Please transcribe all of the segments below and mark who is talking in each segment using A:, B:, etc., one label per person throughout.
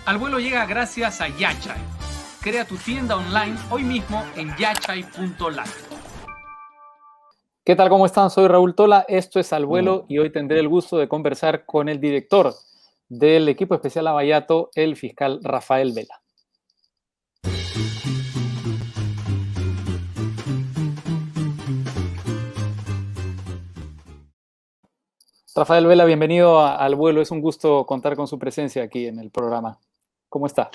A: Al Vuelo llega gracias a Yachai. Crea tu tienda online hoy mismo en yachai.lat.
B: ¿Qué tal? ¿Cómo están? Soy Raúl Tola, esto es Al Vuelo y hoy tendré el gusto de conversar con el director del equipo especial Lavallato, el fiscal Rafael Vela. Rafael Vela, bienvenido Al Vuelo. Es un gusto contar con su presencia aquí en el programa. ¿Cómo está?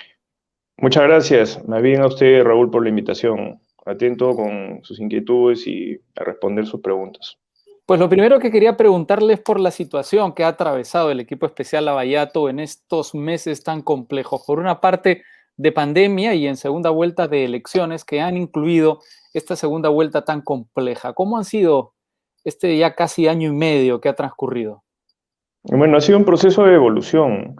C: Muchas gracias. Más bien a usted, Raúl, por la invitación. Atento con sus inquietudes y a responder sus preguntas.
B: Pues lo primero que quería preguntarle es por la situación que ha atravesado el equipo especial Lavallato en estos meses tan complejos. Por una parte de pandemia y en segunda vuelta de elecciones que han incluido esta segunda vuelta tan compleja. ¿Cómo han sido este ya casi año y medio que ha transcurrido?
C: Bueno, ha sido un proceso de evolución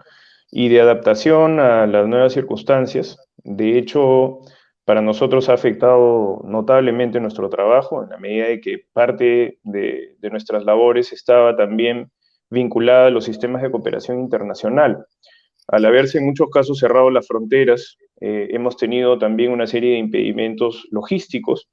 C: y de adaptación a las nuevas circunstancias. De hecho, para nosotros ha afectado notablemente nuestro trabajo, en la medida de que parte de nuestras labores estaba también vinculada a los sistemas de cooperación internacional. Al haberse en muchos casos cerrado las fronteras, hemos tenido también una serie de impedimentos logísticos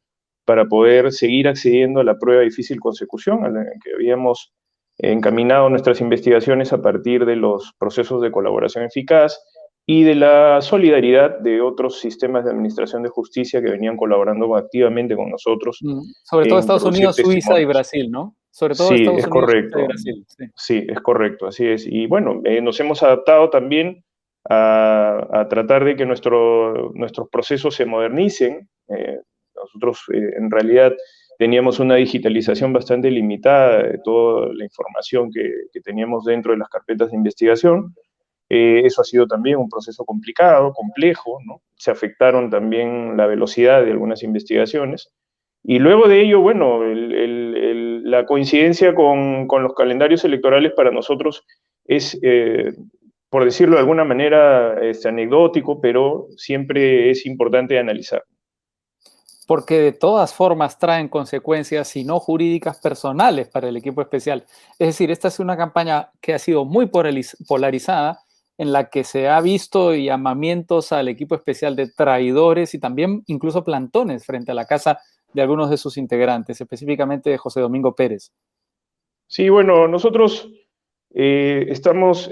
C: para poder seguir accediendo a la prueba de difícil consecución, a la que habíamos encaminado nuestras investigaciones a partir de los procesos de colaboración eficaz y de la solidaridad de otros sistemas de administración de justicia que venían colaborando activamente con nosotros.
B: Sobre todo Estados
C: producir
B: Unidos, Suiza y
C: testimonios.
B: Brasil, ¿no? Sobre todo
C: Sí,
B: Estados
C: es
B: Unidos, Suiza y
C: correcto.
B: Brasil. Sí.
C: Sí, es correcto, así es. Y bueno, nos hemos adaptado también a tratar de que nuestros procesos se modernicen. Nosotros en realidad teníamos una digitalización bastante limitada de toda la información que teníamos dentro de las carpetas de investigación. Eso ha sido también un proceso complicado, complejo, ¿no? Se afectaron también la velocidad de algunas investigaciones. Y luego de ello, bueno, la coincidencia con los calendarios electorales para nosotros es, por decirlo de alguna manera, anecdótico, pero siempre es importante analizar.
B: Porque de todas formas traen consecuencias, si no jurídicas, personales para el equipo especial. Es decir, esta es una campaña que ha sido muy polarizada, en la que se ha visto llamamientos al equipo especial de traidores y también incluso plantones frente a la casa de algunos de sus integrantes, específicamente de José Domingo Pérez.
C: Sí, bueno, nosotros estamos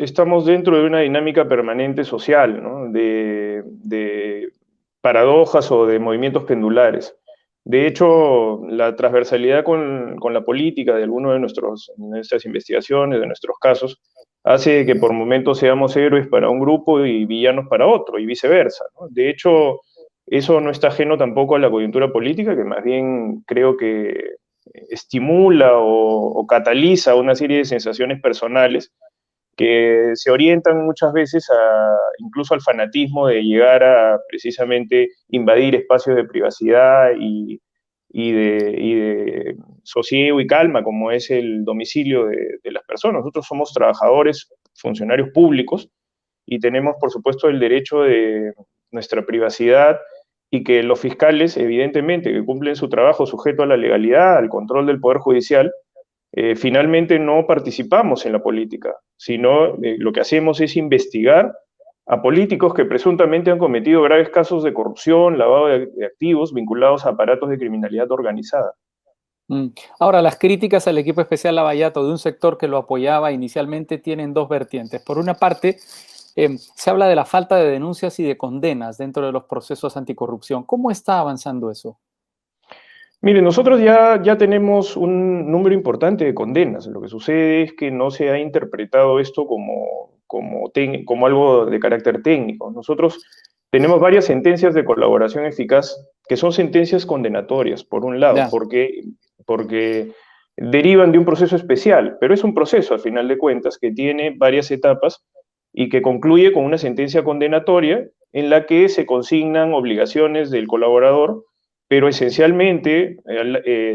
C: dentro de una dinámica permanente social, ¿no? De paradojas o de movimientos pendulares. De hecho, la transversalidad con la política de algunos de nuestras investigaciones, de nuestros casos, hace que por momentos seamos héroes para un grupo y villanos para otro, y viceversa, ¿no? De hecho, eso no está ajeno tampoco a la coyuntura política, que más bien creo que estimula o cataliza una serie de sensaciones personales que se orientan muchas veces incluso al fanatismo de llegar a precisamente invadir espacios de privacidad y de sosiego y calma, como es el domicilio de las personas. Nosotros somos trabajadores, funcionarios públicos, y tenemos, por supuesto, el derecho de nuestra privacidad y que los fiscales, evidentemente, que cumplen su trabajo sujeto a la legalidad, al control del Poder Judicial, finalmente no participamos en la política, sino lo que hacemos es investigar a políticos que presuntamente han cometido graves casos de corrupción, lavado de activos vinculados a aparatos de criminalidad organizada.
B: Ahora, las críticas al equipo especial Lavallato de un sector que lo apoyaba inicialmente tienen dos vertientes. Por una parte, Se habla de la falta de denuncias y de condenas dentro de los procesos anticorrupción. ¿Cómo está avanzando eso?
C: Mire, nosotros ya tenemos un número importante de condenas. Lo que sucede es que no se ha interpretado esto como algo de carácter técnico. Nosotros tenemos varias sentencias de colaboración eficaz que son sentencias condenatorias, por un lado,
B: Ya.
C: porque derivan de un proceso especial, pero es un proceso, al final de cuentas, que tiene varias etapas y que concluye con una sentencia condenatoria en la que se consignan obligaciones del colaborador, pero esencialmente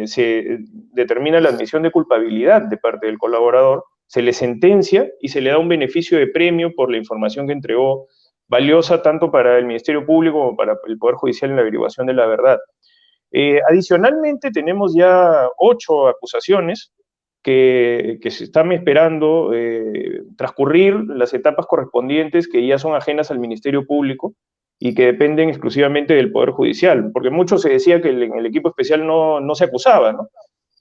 C: se determina la admisión de culpabilidad de parte del colaborador, se le sentencia y se le da un beneficio de premio por la información que entregó, valiosa tanto para el Ministerio Público como para el Poder Judicial en la averiguación de la verdad. Adicionalmente, tenemos ya 8 acusaciones que se están esperando transcurrir las etapas correspondientes que ya son ajenas al Ministerio Público y que dependen exclusivamente del Poder Judicial, porque mucho se decía que en el equipo especial no se acusaba, ¿no?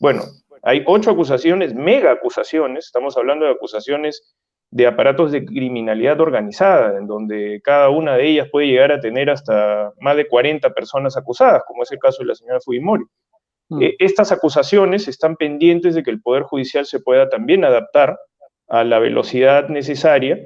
C: Bueno, hay 8 acusaciones, mega acusaciones, estamos hablando de acusaciones de aparatos de criminalidad organizada, en donde cada una de ellas puede llegar a tener hasta más de 40 personas acusadas, como es el caso de la señora Fujimori. Estas acusaciones están pendientes de que el Poder Judicial se pueda también adaptar a la velocidad necesaria,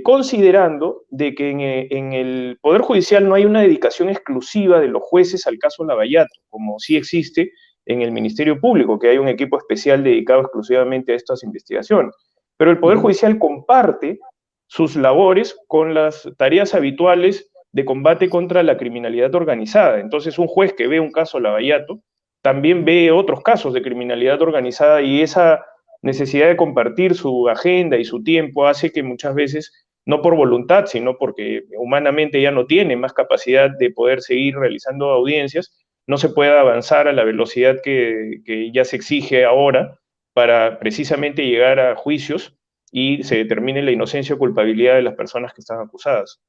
C: considerando de que en el Poder Judicial no hay una dedicación exclusiva de los jueces al caso Lavallato, como sí existe en el Ministerio Público, que hay un equipo especial dedicado exclusivamente a estas investigaciones. Pero el Poder Judicial comparte sus labores con las tareas habituales de combate contra la criminalidad organizada. Entonces, un juez que ve un caso Lavallato también ve otros casos de criminalidad organizada, y esa necesidad de compartir su agenda y su tiempo hace que muchas veces, no por voluntad, sino porque humanamente ya no tiene más capacidad de poder seguir realizando audiencias, no se pueda avanzar a la velocidad que ya se exige ahora para precisamente llegar a juicios y se determine la inocencia o culpabilidad de las personas que están acusadas.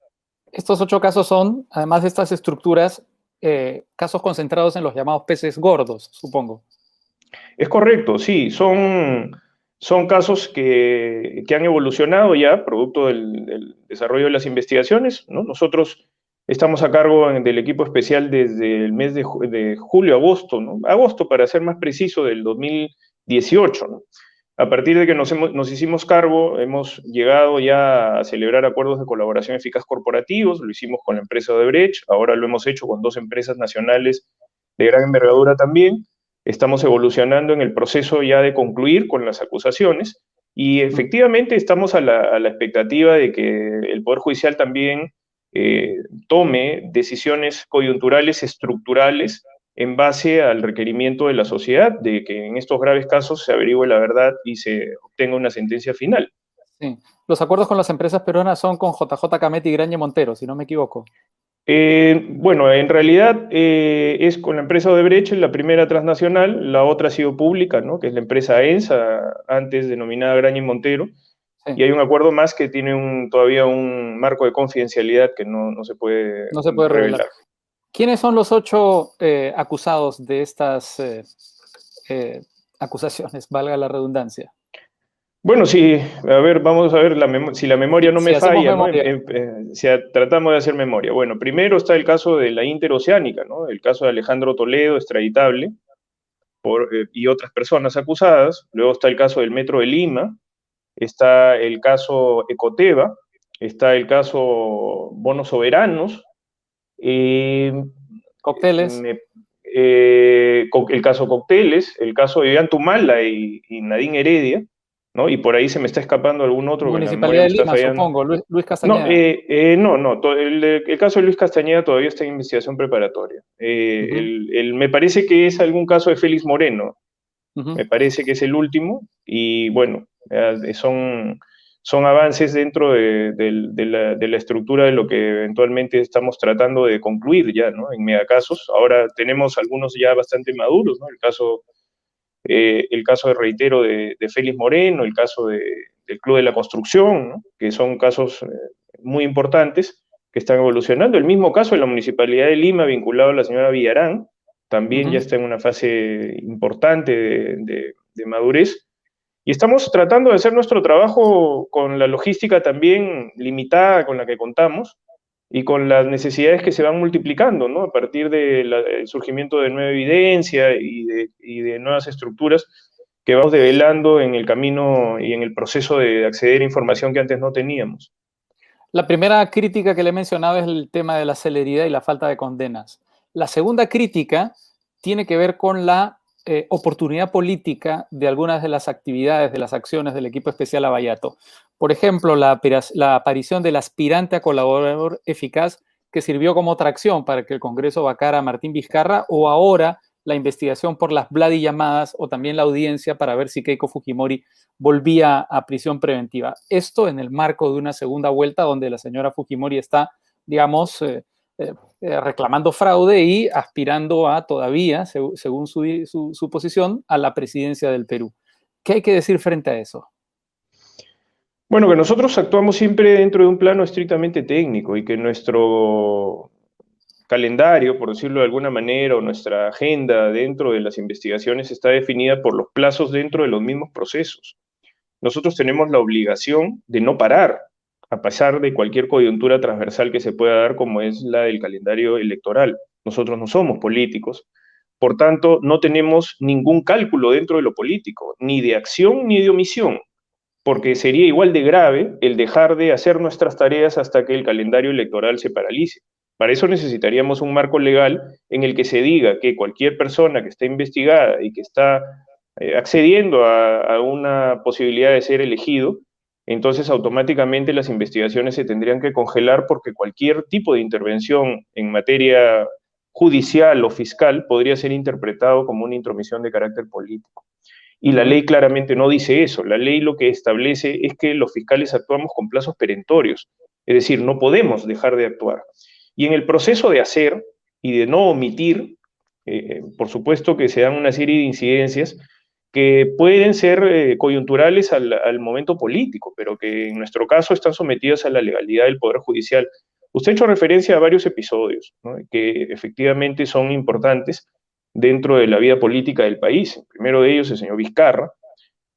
B: Estos 8 casos son, además de estas estructuras, casos concentrados en los llamados peces gordos, supongo.
C: Es correcto, sí, son casos que han evolucionado ya, producto del desarrollo de las investigaciones, ¿no? Nosotros estamos a cargo del equipo especial desde el mes de julio, agosto, ¿no? Agosto, para ser más preciso, del 2018, ¿no? A partir de que nos hicimos cargo, hemos llegado ya a celebrar acuerdos de colaboración eficaz corporativos, lo hicimos con la empresa Odebrecht, ahora lo hemos hecho con 2 empresas nacionales de gran envergadura también. Estamos evolucionando en el proceso ya de concluir con las acusaciones y efectivamente estamos a la expectativa de que el Poder Judicial también tome decisiones coyunturales, estructurales, en base al requerimiento de la sociedad, de que en estos graves casos se averigüe la verdad y se obtenga una sentencia final.
B: Sí. Los acuerdos con las empresas peruanas son con JJ Cametti y Graña Montero, si no me equivoco.
C: Bueno, en realidad es con la empresa Odebrecht, la primera transnacional, la otra ha sido pública, ¿no? Que es la empresa ENSA, antes denominada Graña Montero, sí. Y hay un acuerdo más que tiene todavía un marco de confidencialidad que no se puede revelar.
B: ¿Quiénes son los 8 acusados de estas acusaciones, valga la redundancia?
C: Bueno, sí, a ver, vamos a ver si la memoria no me falla, ¿no? Si tratamos de hacer memoria. Bueno, primero está el caso de la Interoceánica, ¿no? El caso de Alejandro Toledo, extraditable, y otras personas acusadas. Luego está el caso del Metro de Lima, está el caso Ecoteva, está el caso Bonos Soberanos,
B: Cócteles.
C: El caso Cócteles, el caso de Ollantumala y Nadine Heredia, ¿no? Y por ahí se me está escapando algún otro.
B: Municipalidad de Lima, supongo, Luis Castañeda.
C: El caso de Luis Castañeda todavía está en investigación preparatoria. Me parece que es algún caso de Félix Moreno, me parece que es el último, y bueno, son avances dentro de la estructura de lo que eventualmente estamos tratando de concluir ya, ¿no? En megacasos. Ahora tenemos algunos ya bastante maduros, ¿no? El caso de reitero de Félix Moreno, el caso del Club de la Construcción, ¿no? Que son casos muy importantes que están evolucionando. El mismo caso de la Municipalidad de Lima vinculado a la señora Villarán, también ya está en una fase importante de madurez. Y estamos tratando de hacer nuestro trabajo con la logística también limitada con la que contamos y con las necesidades que se van multiplicando, ¿no? A partir del surgimiento de nueva evidencia y de nuevas estructuras que vamos develando en el camino y en el proceso de acceder a información que antes no teníamos.
B: La primera crítica que le he mencionado es el tema de la celeridad y la falta de condenas. La segunda crítica tiene que ver con la oportunidad política de algunas de las actividades, de las acciones del equipo especial Lavallato. Por ejemplo, la aparición del aspirante a colaborador eficaz que sirvió como tracción para que el Congreso vacara a Martín Vizcarra, o ahora la investigación por las Bloody llamadas, o también la audiencia para ver si Keiko Fujimori volvía a prisión preventiva. Esto en el marco de una segunda vuelta donde la señora Fujimori está, digamos, reclamando fraude y aspirando a todavía, según su posición, a la presidencia del Perú. ¿Qué hay que decir frente a eso?
C: Bueno, que nosotros actuamos siempre dentro de un plano estrictamente técnico y que nuestro calendario, por decirlo de alguna manera, o nuestra agenda dentro de las investigaciones está definida por los plazos dentro de los mismos procesos. Nosotros tenemos la obligación de no parar, a pesar de cualquier coyuntura transversal que se pueda dar, como es la del calendario electoral. Nosotros no somos políticos, por tanto, no tenemos ningún cálculo dentro de lo político, ni de acción ni de omisión, porque sería igual de grave el dejar de hacer nuestras tareas hasta que el calendario electoral se paralice. Para eso necesitaríamos un marco legal en el que se diga que cualquier persona que está investigada y que está accediendo a una posibilidad de ser elegido, entonces automáticamente las investigaciones se tendrían que congelar porque cualquier tipo de intervención en materia judicial o fiscal podría ser interpretado como una intromisión de carácter político. Y la ley claramente no dice eso. La ley lo que establece es que los fiscales actuamos con plazos perentorios, es decir, no podemos dejar de actuar. Y en el proceso de hacer y de no omitir, por supuesto que se dan una serie de incidencias que pueden ser coyunturales al momento político, pero que en nuestro caso están sometidas a la legalidad del Poder Judicial. Usted ha hecho referencia a varios episodios, ¿no?, que efectivamente son importantes dentro de la vida política del país. El primero de ellos, el señor Vizcarra,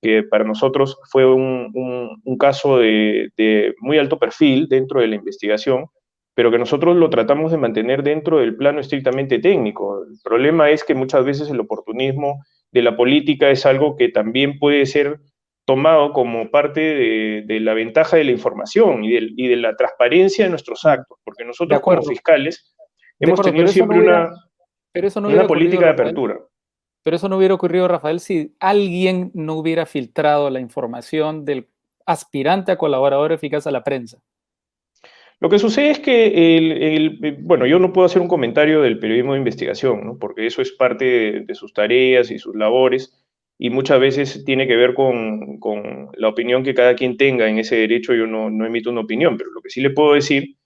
C: que para nosotros fue un caso de muy alto perfil dentro de la investigación, pero que nosotros lo tratamos de mantener dentro del plano estrictamente técnico. El problema es que muchas veces el oportunismo de la política es algo que también puede ser tomado como parte de la ventaja de la información y de la transparencia de nuestros actos, porque nosotros como fiscales hemos tenido siempre una política de apertura.
B: Pero eso no hubiera ocurrido, Rafael, si alguien no hubiera filtrado la información del aspirante a colaborador eficaz a la prensa.
C: Lo que sucede es que, bueno, yo no puedo hacer un comentario del periodismo de investigación, ¿no?, porque eso es parte de sus tareas y sus labores, y muchas veces tiene que ver con la opinión que cada quien tenga en ese derecho. Yo no emito una opinión, pero lo que sí le puedo decir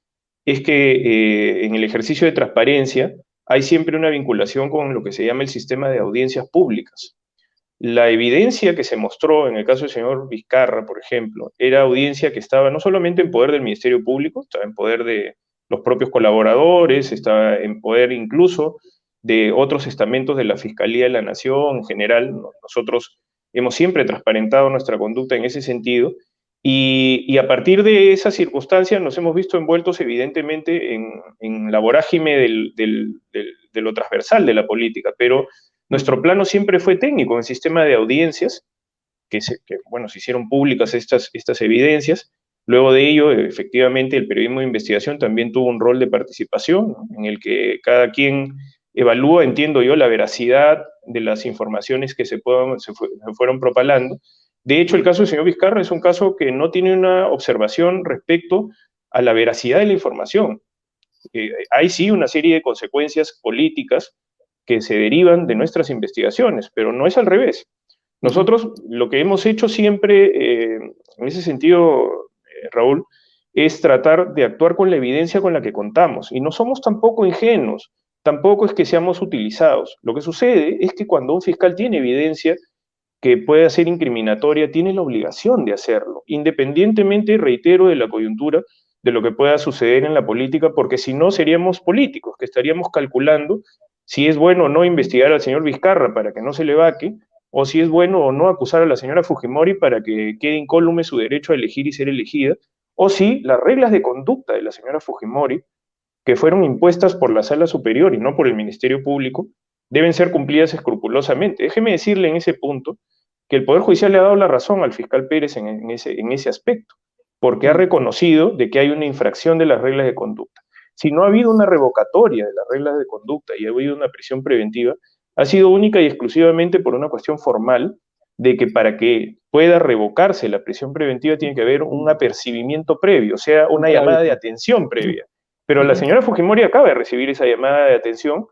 C: es que en el ejercicio de transparencia hay siempre una vinculación con lo que se llama el sistema de audiencias públicas. La evidencia que se mostró en el caso del señor Vizcarra, por ejemplo, era audiencia que estaba no solamente en poder del Ministerio Público, estaba en poder de los propios colaboradores, estaba en poder incluso de otros estamentos de la Fiscalía de la Nación en general. Nosotros hemos siempre transparentado nuestra conducta en ese sentido, y a partir de esa circunstancia nos hemos visto envueltos evidentemente en la vorágine de lo transversal de la política, pero nuestro plano siempre fue técnico, en el sistema de audiencias, bueno, se hicieron públicas estas evidencias. Luego de ello, efectivamente, el periodismo de investigación también tuvo un rol de participación, ¿no?, en el que cada quien evalúa, entiendo yo, la veracidad de las informaciones que se fueron propalando. De hecho, el caso del señor Vizcarra es un caso que no tiene una observación respecto a la veracidad de la información. Hay sí una serie de consecuencias políticas que se derivan de nuestras investigaciones, pero no es al revés. Nosotros lo que hemos hecho siempre, en ese sentido, Raúl, es tratar de actuar con la evidencia con la que contamos, y no somos tampoco ingenuos, tampoco es que seamos utilizados. Lo que sucede es que cuando un fiscal tiene evidencia que pueda ser incriminatoria, tiene la obligación de hacerlo, independientemente, reitero, de la coyuntura de lo que pueda suceder en la política, porque si no seríamos políticos, que estaríamos calculando si es bueno o no investigar al señor Vizcarra para que no se le vaque, o si es bueno o no acusar a la señora Fujimori para que quede incólume su derecho a elegir y ser elegida, o si las reglas de conducta de la señora Fujimori, que fueron impuestas por la Sala Superior y no por el Ministerio Público, deben ser cumplidas escrupulosamente. Déjeme decirle en ese punto que el Poder Judicial le ha dado la razón al fiscal Pérez en ese aspecto, porque ha reconocido de que hay una infracción de las reglas de conducta. Si no ha habido una revocatoria de las reglas de conducta y ha habido una prisión preventiva, ha sido única y exclusivamente por una cuestión formal de que para que pueda revocarse la prisión preventiva tiene que haber un apercibimiento previo, o sea, una llamada de atención previa. Pero la señora Fujimori acaba de recibir esa llamada de atención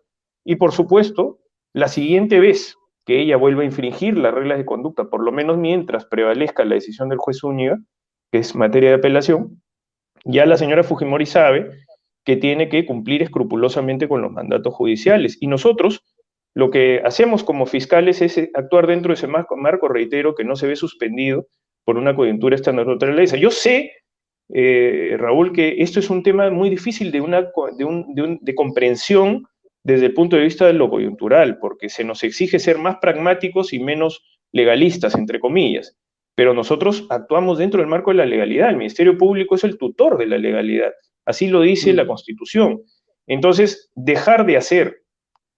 C: y, por supuesto, la siguiente vez que ella vuelva a infringir las reglas de conducta, por lo menos mientras prevalezca la decisión del juez Zúñiga, que es materia de apelación, ya la señora Fujimori sabe que tiene que cumplir escrupulosamente con los mandatos judiciales. Y nosotros lo que hacemos como fiscales es actuar dentro de ese marco, reitero, que no se ve suspendido por una coyuntura esta naturaleza. Yo sé, Raúl, que esto es un tema muy difícil de comprensión desde el punto de vista de lo coyuntural, porque se nos exige ser más pragmáticos y menos legalistas, entre comillas. Pero nosotros actuamos dentro del marco de la legalidad. El Ministerio Público es el tutor de la legalidad. Así lo dice la Constitución. Entonces, dejar de hacer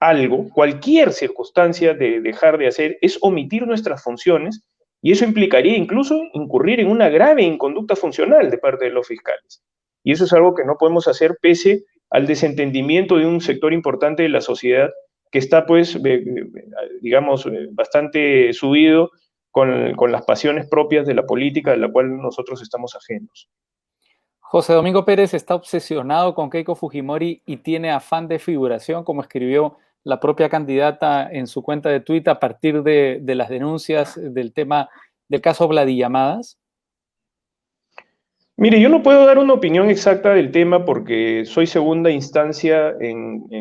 C: algo, cualquier circunstancia de dejar de hacer, es omitir nuestras funciones, y eso implicaría incluso incurrir en una grave inconducta funcional de parte de los fiscales. Y eso es algo que no podemos hacer pese al desentendimiento de un sector importante de la sociedad que está, pues, digamos, bastante subido con las pasiones propias de la política, de la cual nosotros estamos ajenos.
B: José Domingo Pérez está obsesionado con Keiko Fujimori y tiene afán de figuración, como escribió la propia candidata en su cuenta de Twitter a partir de las denuncias del tema del caso Vladiyamadas.
C: Mire, yo no puedo dar una opinión exacta del tema porque soy segunda instancia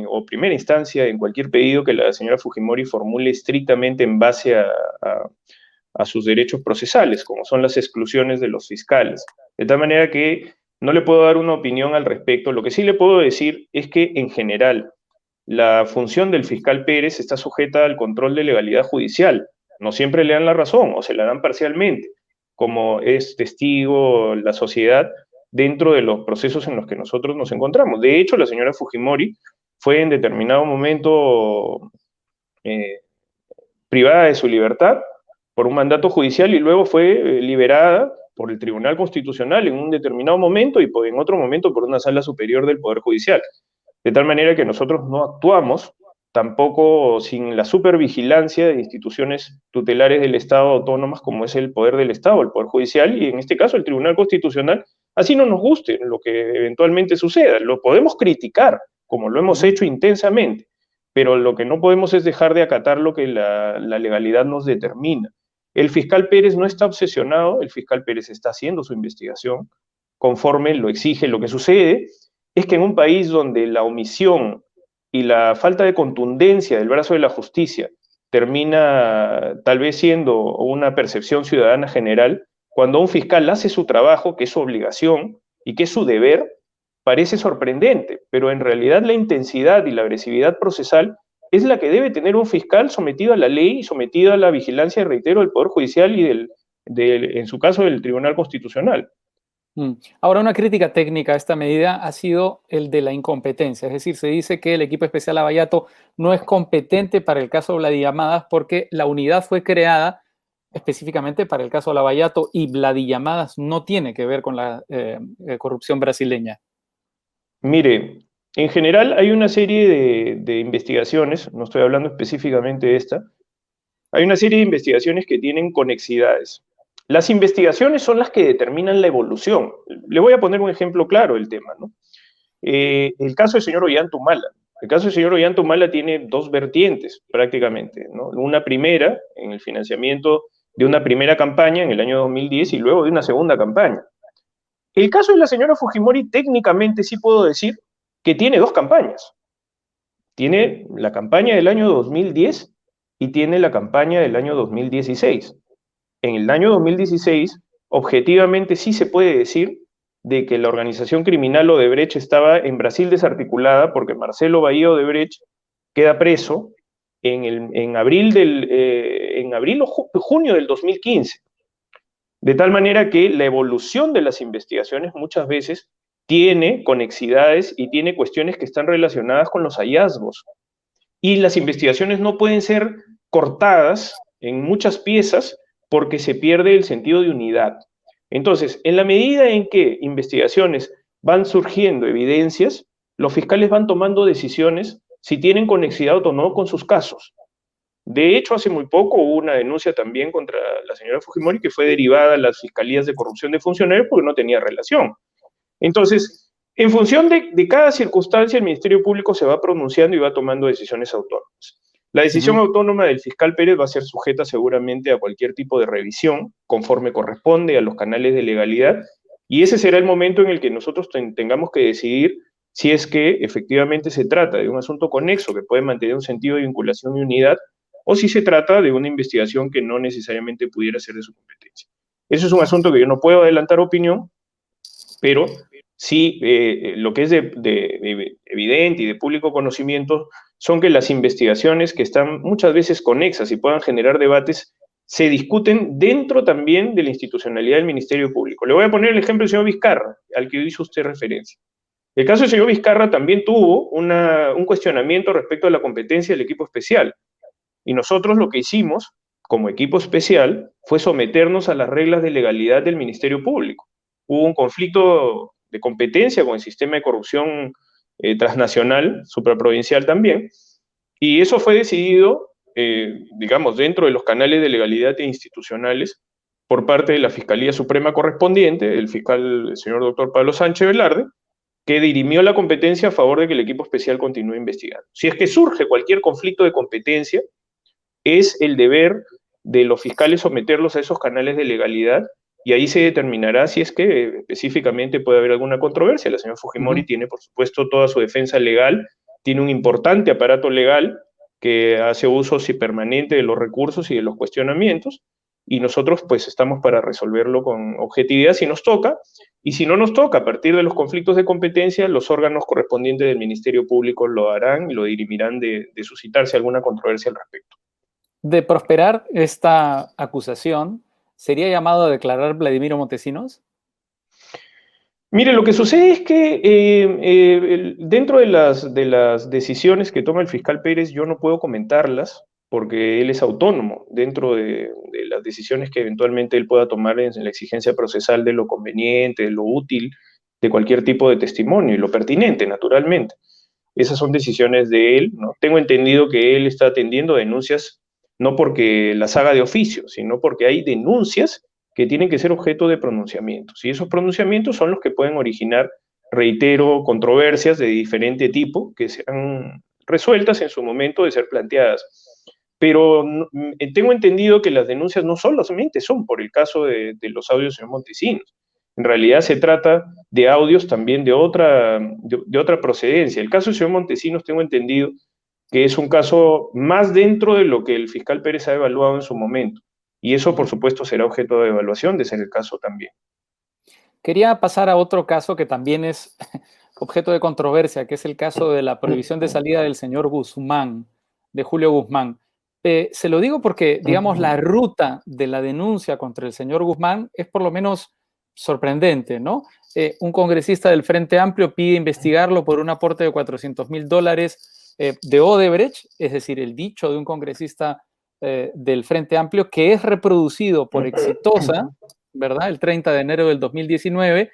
C: o primera instancia en cualquier pedido que la señora Fujimori formule estrictamente en base a sus derechos procesales, como son las exclusiones de los fiscales. De tal manera que no le puedo dar una opinión al respecto. Lo que sí le puedo decir es que, en general, la función del fiscal Pérez está sujeta al control de legalidad judicial. No siempre le dan la razón o se la dan parcialmente, como es testigo la sociedad dentro de los procesos en los que nosotros nos encontramos. De hecho, la señora Fujimori fue en determinado momento privada de su libertad por un mandato judicial y luego fue liberada por el Tribunal Constitucional en un determinado momento y en otro momento por una sala superior del Poder Judicial. De tal manera que nosotros no actuamos tampoco sin la supervigilancia de instituciones tutelares del Estado autónomas como es el Poder del Estado, el Poder Judicial y en este caso el Tribunal Constitucional, así no nos guste lo que eventualmente suceda. Lo podemos criticar, como lo hemos hecho intensamente, pero lo que no podemos es dejar de acatar lo que la legalidad nos determina. El fiscal Pérez no está obsesionado, el fiscal Pérez está haciendo su investigación conforme lo exige. Lo que sucede es que en un país donde la omisión y la falta de contundencia del brazo de la justicia termina tal vez siendo una percepción ciudadana general, cuando un fiscal hace su trabajo, que es su obligación y que es su deber, parece sorprendente, pero en realidad la intensidad y la agresividad procesal es la que debe tener un fiscal sometido a la ley y sometido a la vigilancia, reitero, del Poder Judicial y en su caso, del Tribunal Constitucional.
B: Ahora, una crítica técnica a esta medida ha sido el de la incompetencia. Es decir, se dice que el equipo especial Lavallato no es competente para el caso Vladiyamadas porque la unidad fue creada específicamente para el caso Lavallato y Vladiyamadas no tiene que ver con la corrupción brasileña.
C: Mire, en general hay una serie de investigaciones, no estoy hablando específicamente de esta, hay una serie de investigaciones que tienen conexidades. Las investigaciones son las que determinan la evolución. Le voy a poner un ejemplo claro del tema, ¿no? El caso del señor Ollanta-Humala. El caso del señor Ollanta-Humala tiene dos vertientes, prácticamente, ¿no? Una primera, en el financiamiento de una primera campaña en el año 2010 y luego de una segunda campaña. El caso de la señora Fujimori, técnicamente sí puedo decir que tiene dos campañas. Tiene la campaña del año 2010 y tiene la campaña del año 2016. En el año 2016, objetivamente sí se puede decir de que la organización criminal Odebrecht estaba en Brasil desarticulada porque Marcelo Bahía Odebrecht queda preso en en abril o junio del 2015. De tal manera que la evolución de las investigaciones muchas veces tiene conexidades y tiene cuestiones que están relacionadas con los hallazgos. Y las investigaciones no pueden ser cortadas en muchas piezas porque se pierde el sentido de unidad. Entonces, en la medida en que investigaciones van surgiendo evidencias, los fiscales van tomando decisiones si tienen conexidad o no con sus casos. De hecho, hace muy poco hubo una denuncia también contra la señora Fujimori que fue derivada a las fiscalías de corrupción de funcionarios porque no tenía relación. Entonces, en función de cada circunstancia, el Ministerio Público se va pronunciando y va tomando decisiones autónomas. La decisión autónoma del fiscal Pérez va a ser sujeta seguramente a cualquier tipo de revisión, conforme corresponde a los canales de legalidad, y ese será el momento en el que nosotros tengamos que decidir si es que efectivamente se trata de un asunto conexo que puede mantener un sentido de vinculación y unidad, o si se trata de una investigación que no necesariamente pudiera ser de su competencia. Eso es un asunto que yo no puedo adelantar opinión, pero sí lo que es de evidente y de público conocimiento son que las investigaciones que están muchas veces conexas y puedan generar debates se discuten dentro también de la institucionalidad del Ministerio Público. Le voy a poner el ejemplo del señor Vizcarra, al que hizo usted referencia. El caso del señor Vizcarra también tuvo un cuestionamiento respecto a la competencia del equipo especial. Y nosotros lo que hicimos, como equipo especial, fue someternos a las reglas de legalidad del Ministerio Público. Hubo un conflicto de competencia con el sistema de corrupción transnacional, supraprovincial también, y eso fue decidido, digamos, dentro de los canales de legalidad e institucionales por parte de la Fiscalía Suprema correspondiente, el fiscal, el señor doctor Pablo Sánchez Velarde, que dirimió la competencia a favor de que el equipo especial continúe investigando. Si es que surge cualquier conflicto de competencia, es el deber de los fiscales someterlos a esos canales de legalidad y ahí se determinará si es que específicamente puede haber alguna controversia. La señora Fujimori tiene, por supuesto, toda su defensa legal, tiene un importante aparato legal que hace uso permanente de los recursos y de los cuestionamientos, y nosotros pues estamos para resolverlo con objetividad si nos toca, y si no nos toca, a partir de los conflictos de competencia, los órganos correspondientes del Ministerio Público lo harán y lo dirimirán de suscitarse alguna controversia al respecto.
B: De prosperar esta acusación, ¿sería llamado a declarar Vladimiro Montesinos?
C: Mire, lo que sucede es que dentro de las decisiones que toma el fiscal Pérez, yo no puedo comentarlas porque él es autónomo dentro de las decisiones que eventualmente él pueda tomar en la exigencia procesal de lo conveniente, de lo útil, de cualquier tipo de testimonio y lo pertinente, naturalmente. Esas son decisiones de él, ¿no? Tengo entendido que él está atendiendo denuncias no porque las haga de oficio, sino porque hay denuncias que tienen que ser objeto de pronunciamientos. Y esos pronunciamientos son los que pueden originar, reitero, controversias de diferente tipo que serán resueltas en su momento de ser planteadas. Pero tengo entendido que las denuncias no solamente son por el caso de los audios del señor Montesinos. En realidad se trata de audios también de otra procedencia. El caso del señor Montesinos tengo entendido que es un caso más dentro de lo que el fiscal Pérez ha evaluado en su momento. Y eso, por supuesto, será objeto de evaluación, de ser el caso también.
B: Quería pasar a otro caso que también es objeto de controversia, que es el caso de la prohibición de salida del señor Guzmán, de Julio Guzmán. Se lo digo porque, digamos, la ruta de la denuncia contra el señor Guzmán es por lo menos sorprendente, ¿no? Un congresista del Frente Amplio pide investigarlo por un aporte de $400,000 de Odebrecht, es decir, el dicho de un congresista del Frente Amplio, que es reproducido por Exitosa, ¿verdad? El 30 de enero del 2019,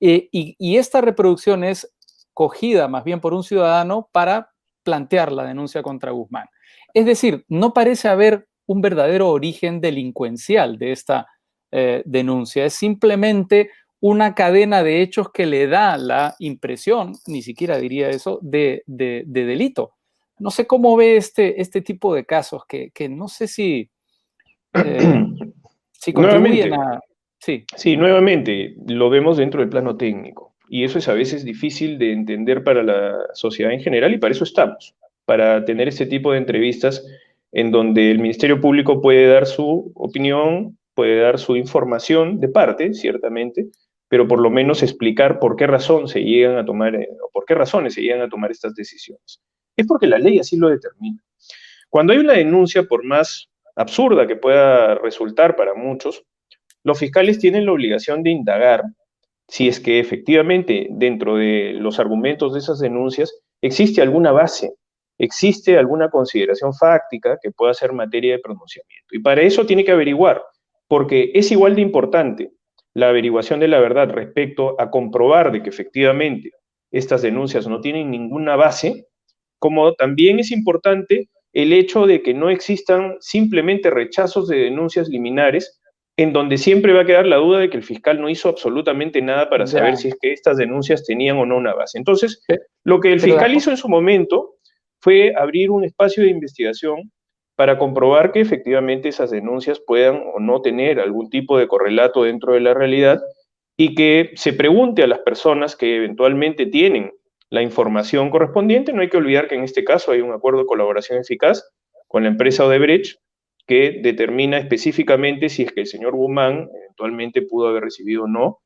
B: y esta reproducción es cogida más bien por un ciudadano para plantear la denuncia contra Guzmán. Es decir, no parece haber un verdadero origen delincuencial de esta denuncia, es simplemente una cadena de hechos que le da la impresión, ni siquiera diría eso, de delito. No sé cómo ve este tipo de casos, que no sé si contribuyen a...
C: Sí, nuevamente, lo vemos dentro del plano técnico, y eso es a veces difícil de entender para la sociedad en general, y para eso estamos, para tener este tipo de entrevistas en donde el Ministerio Público puede dar su opinión, puede dar su información de parte, ciertamente, pero por lo menos explicar por qué razón se llegan a tomar, o por qué razones se llegan a tomar estas decisiones. Es porque la ley así lo determina. Cuando hay una denuncia, por más absurda que pueda resultar para muchos, los fiscales tienen la obligación de indagar si es que efectivamente dentro de los argumentos de esas denuncias existe alguna base, existe alguna consideración fáctica que pueda ser materia de pronunciamiento. Y para eso tiene que averiguar, porque es igual de importante la averiguación de la verdad respecto a comprobar de que efectivamente estas denuncias no tienen ninguna base, como también es importante el hecho de que no existan simplemente rechazos de denuncias liminares, en donde siempre va a quedar la duda de que el fiscal no hizo absolutamente nada para saber
B: Ya.
C: si es que estas denuncias tenían o no una base. Entonces,
B: Pe-
C: lo que el
B: Pero,
C: fiscal hizo en su momento fue abrir un espacio de investigación para comprobar que efectivamente esas denuncias puedan o no tener algún tipo de correlato dentro de la realidad y que se pregunte a las personas que eventualmente tienen la información correspondiente. No hay que olvidar que en este caso hay un acuerdo de colaboración eficaz con la empresa Odebrecht que determina específicamente si es que el señor Guzmán eventualmente pudo haber recibido o no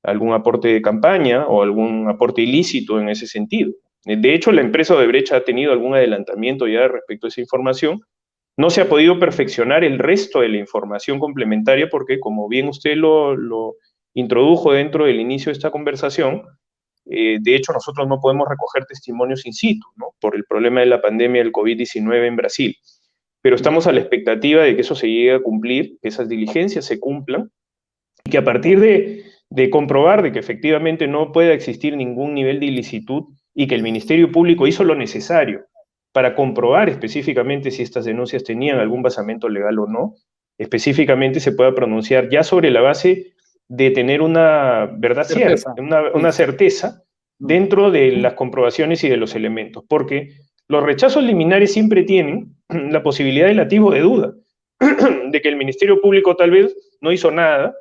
C: algún aporte de campaña o algún aporte ilícito en ese sentido. De hecho, la empresa Odebrecht ha tenido algún adelantamiento ya respecto a esa información. No se ha podido perfeccionar el resto de la información complementaria porque, como bien usted lo introdujo dentro del inicio de esta conversación, de hecho nosotros no podemos recoger testimonios in situ, ¿no? Por el problema de la pandemia del COVID-19 en Brasil. Pero estamos a la expectativa de que eso se llegue a cumplir, que esas diligencias se cumplan, y que a partir de comprobar de que efectivamente no pueda existir ningún nivel de ilicitud y que el Ministerio Público hizo lo necesario para comprobar específicamente si estas denuncias tenían algún basamento legal o no, específicamente se pueda pronunciar ya sobre la base de tener una verdad cierta,
B: certeza.
C: una
B: Sí.
C: certeza dentro de las comprobaciones y de los elementos, porque los rechazos liminares siempre tienen la posibilidad del atisbo de duda, de que el Ministerio Público tal vez no hizo nada,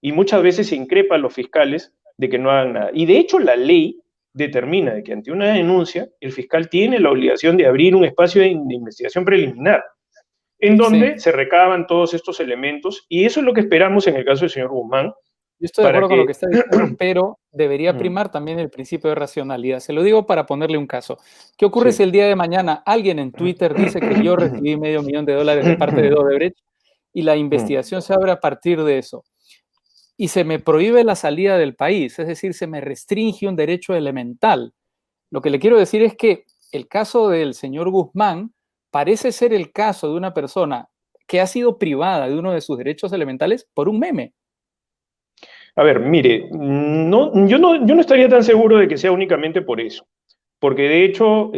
C: y muchas veces se increpa a los fiscales de que no hagan nada. Y de hecho la ley determina de que ante una denuncia el fiscal tiene la obligación de abrir un espacio de investigación preliminar en
B: Sí.
C: donde se recaban todos estos elementos y eso es lo que esperamos en el caso del señor Guzmán
B: Yo estoy de
C: para
B: acuerdo con lo
C: que...
B: que está diciendo, pero debería primar también el principio de racionalidad. Se lo digo para ponerle un caso. ¿Qué ocurre
C: Sí.
B: si el día de mañana alguien en Twitter dice que yo recibí $500,000 de parte de Odebrecht y la investigación se abre a partir de eso? Y se me prohíbe la salida del país, es decir, se me restringe un derecho elemental. Lo que le quiero decir es que el caso del señor Guzmán parece ser el caso de una persona que ha sido privada de uno de sus derechos elementales por un meme.
C: A ver, mire, yo no estaría tan seguro de que sea únicamente por eso, porque de hecho,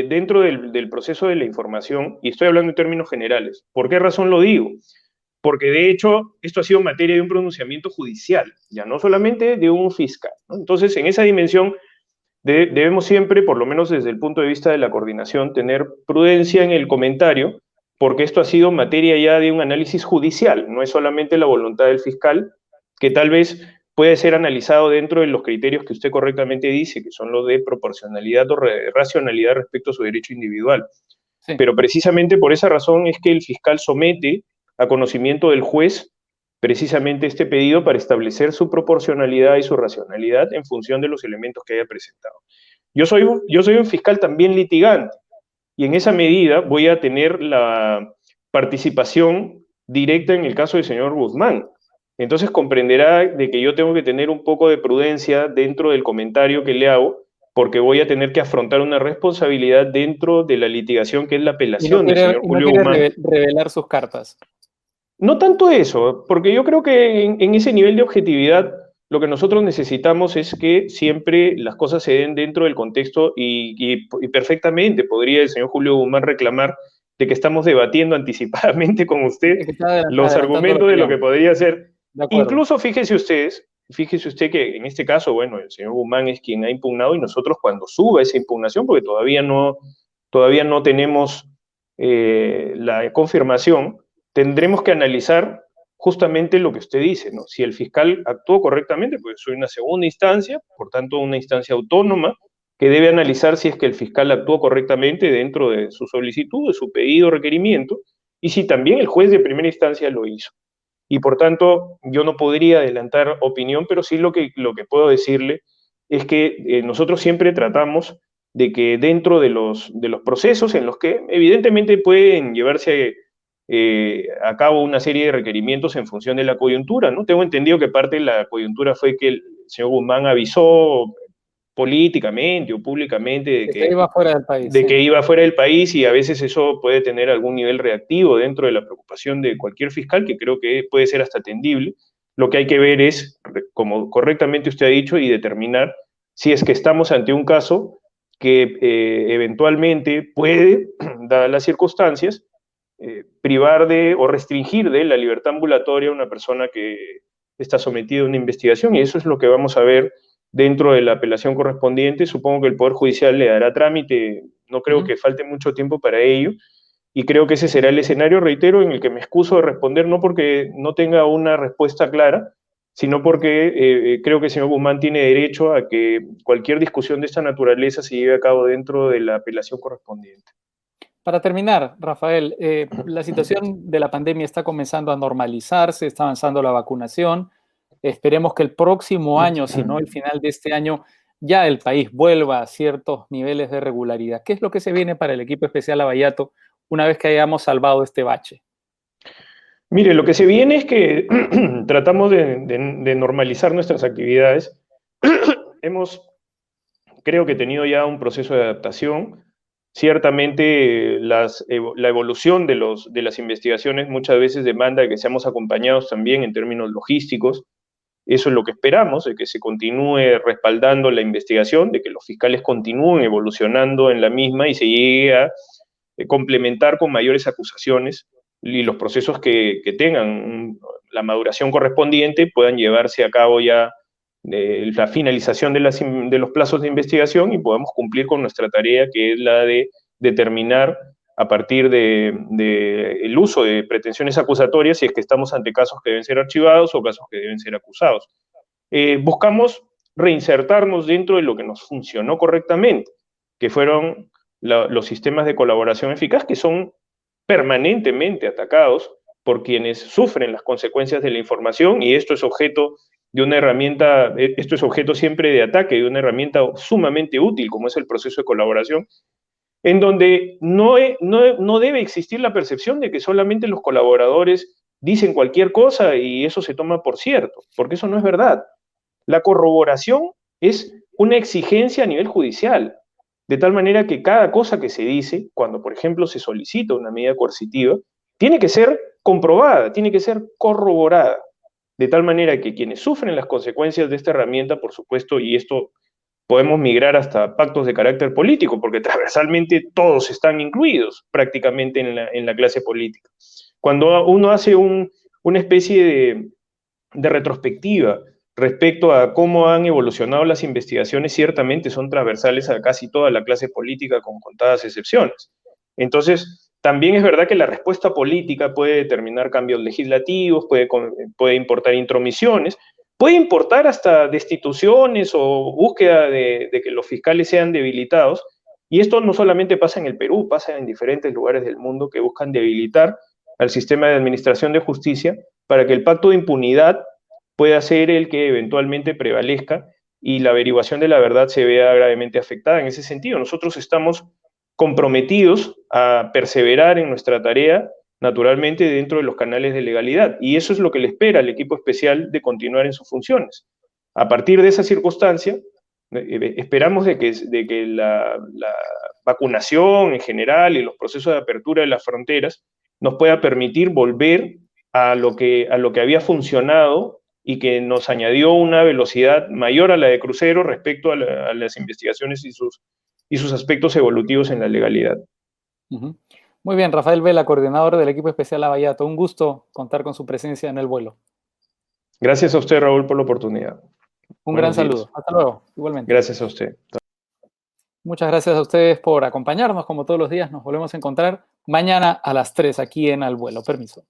C: dentro del proceso de la información, y estoy hablando en términos generales, ¿por qué razón lo digo? Porque de hecho esto ha sido materia de un pronunciamiento judicial, ya no solamente de un fiscal, ¿no? Entonces, en esa dimensión debemos siempre, por lo menos desde el punto de vista de la coordinación, tener prudencia en el comentario, porque esto ha sido materia ya de un análisis judicial, no es solamente la voluntad del fiscal, que tal vez puede ser analizado dentro de los criterios que usted correctamente dice, que son los de proporcionalidad o racionalidad respecto a su derecho individual.
B: Sí.
C: Pero precisamente por esa razón es que el fiscal somete a conocimiento del juez precisamente este pedido para establecer su proporcionalidad y su racionalidad en función de los elementos que haya presentado. Yo soy un fiscal también litigante y en esa medida voy a tener la participación directa en el caso del señor Guzmán. Entonces comprenderá de que yo tengo que tener un poco de prudencia dentro del comentario que le hago, porque voy a tener que afrontar una responsabilidad dentro de la litigación que es la apelación del señor
B: Y no
C: Julio
B: quiere
C: Guzmán.
B: revelar sus cartas.
C: No tanto eso, porque yo creo que en ese nivel de objetividad lo que nosotros necesitamos es que siempre las cosas se den dentro del contexto y perfectamente podría el señor Julio Guzmán reclamar de que estamos debatiendo anticipadamente con usted
B: Es que está
C: los
B: adelantando la
C: argumentos de lo que
B: opinión.
C: podría ser.
B: De acuerdo.
C: Incluso fíjese usted que en este caso, bueno, el señor Guzmán es quien ha impugnado y nosotros cuando suba esa impugnación, porque todavía no tenemos la confirmación, tendremos que analizar justamente lo que usted dice, ¿no? Si el fiscal actuó correctamente, pues soy una segunda instancia, por tanto una instancia autónoma, que debe analizar si es que el fiscal actuó correctamente dentro de su solicitud, de su pedido, requerimiento, y si también el juez de primera instancia lo hizo. Y por tanto, yo no podría adelantar opinión, pero sí lo que puedo decirle es que nosotros siempre tratamos de que dentro de los procesos en los que evidentemente pueden llevarse a cabo una serie de requerimientos en función de la coyuntura, ¿no? Tengo entendido que parte de la coyuntura fue que el señor Guzmán avisó políticamente o públicamente
B: De que iba fuera del país.
C: de que iba fuera del país, y a veces eso puede tener algún nivel reactivo dentro de la preocupación de cualquier fiscal, que creo que puede ser hasta atendible. Lo que hay que ver es, como correctamente usted ha dicho, y determinar si es que estamos ante un caso que eventualmente puede, dadas las circunstancias, privar de o restringir de la libertad ambulatoria a una persona que está sometida a una investigación, y eso es lo que vamos a ver dentro de la apelación correspondiente. Supongo que el Poder Judicial le dará trámite, no creo que falte mucho tiempo para ello, y creo que ese será el escenario, reitero, en el que me excuso de responder, no porque no tenga una respuesta clara, sino porque creo que el señor Guzmán tiene derecho a que cualquier discusión de esta naturaleza se lleve a cabo dentro de la apelación correspondiente.
B: Para terminar, Rafael, la situación de la pandemia está comenzando a normalizarse, está avanzando la vacunación. Esperemos que el próximo año, si no el final de este año, ya el país vuelva a ciertos niveles de regularidad. ¿Qué es lo que se viene para el equipo especial Lavallato una vez que hayamos salvado este bache?
C: Mire, lo que se viene es que tratamos de normalizar nuestras actividades. Creo que tenido ya un proceso de adaptación. Ciertamente la evolución de las investigaciones muchas veces demanda que seamos acompañados también en términos logísticos. Eso es lo que esperamos, de que se continúe respaldando la investigación, de que los fiscales continúen evolucionando en la misma y se llegue a complementar con mayores acusaciones, y los procesos que tengan la maduración correspondiente puedan llevarse a cabo ya la finalización de los plazos de investigación, y podamos cumplir con nuestra tarea, que es la de determinar a partir del uso de pretensiones acusatorias si es que estamos ante casos que deben ser archivados o casos que deben ser acusados. Buscamos reinsertarnos dentro de lo que nos funcionó correctamente, que fueron los sistemas de colaboración eficaz, que son permanentemente atacados por quienes sufren las consecuencias de la información, y esto es objeto de una herramienta, esto es objeto siempre de ataque, de una herramienta sumamente útil como es el proceso de colaboración, en donde no debe existir la percepción de que solamente los colaboradores dicen cualquier cosa y eso se toma por cierto, porque eso no es verdad. La corroboración es una exigencia a nivel judicial, de tal manera que cada cosa que se dice, cuando por ejemplo se solicita una medida coercitiva, tiene que ser comprobada, tiene que ser corroborada, de tal manera que quienes sufren las consecuencias de esta herramienta, por supuesto, y esto podemos migrar hasta pactos de carácter político, porque transversalmente todos están incluidos prácticamente en la clase política. Cuando uno hace una especie de retrospectiva respecto a cómo han evolucionado las investigaciones, ciertamente son transversales a casi toda la clase política, con contadas excepciones. Entonces, también es verdad que la respuesta política puede determinar cambios legislativos, puede importar intromisiones, puede importar hasta destituciones o búsqueda de que los fiscales sean debilitados, y esto no solamente pasa en el Perú, pasa en diferentes lugares del mundo que buscan debilitar al sistema de administración de justicia para que el pacto de impunidad pueda ser el que eventualmente prevalezca y la averiguación de la verdad se vea gravemente afectada. En ese sentido, nosotros estamos comprometidos a perseverar en nuestra tarea, naturalmente dentro de los canales de legalidad, y eso es lo que le espera al equipo especial de continuar en sus funciones. A partir de esa circunstancia, esperamos de que la vacunación en general y los procesos de apertura de las fronteras nos pueda permitir volver a lo que había funcionado y que nos añadió una velocidad mayor a la de crucero respecto a las investigaciones y sus aspectos evolutivos en la legalidad.
B: Muy bien, Rafael Vela, coordinador del equipo especial Lavallato. Un gusto contar con su presencia en el vuelo.
C: Gracias a usted, Raúl, por la oportunidad.
B: Un gran saludo. Hasta luego, igualmente.
C: Gracias a usted.
B: Muchas gracias a ustedes por acompañarnos. Como todos los días, nos volvemos a encontrar mañana a las 3 aquí en Al Vuelo. Permiso.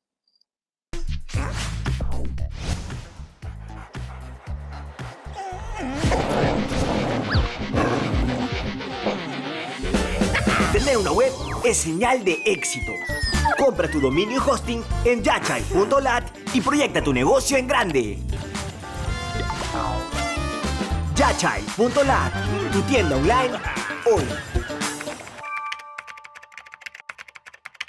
D: Tener una web es señal de éxito. Compra tu dominio y hosting en yachay.lat y proyecta tu negocio en grande. Yachay.lat, tu tienda online hoy.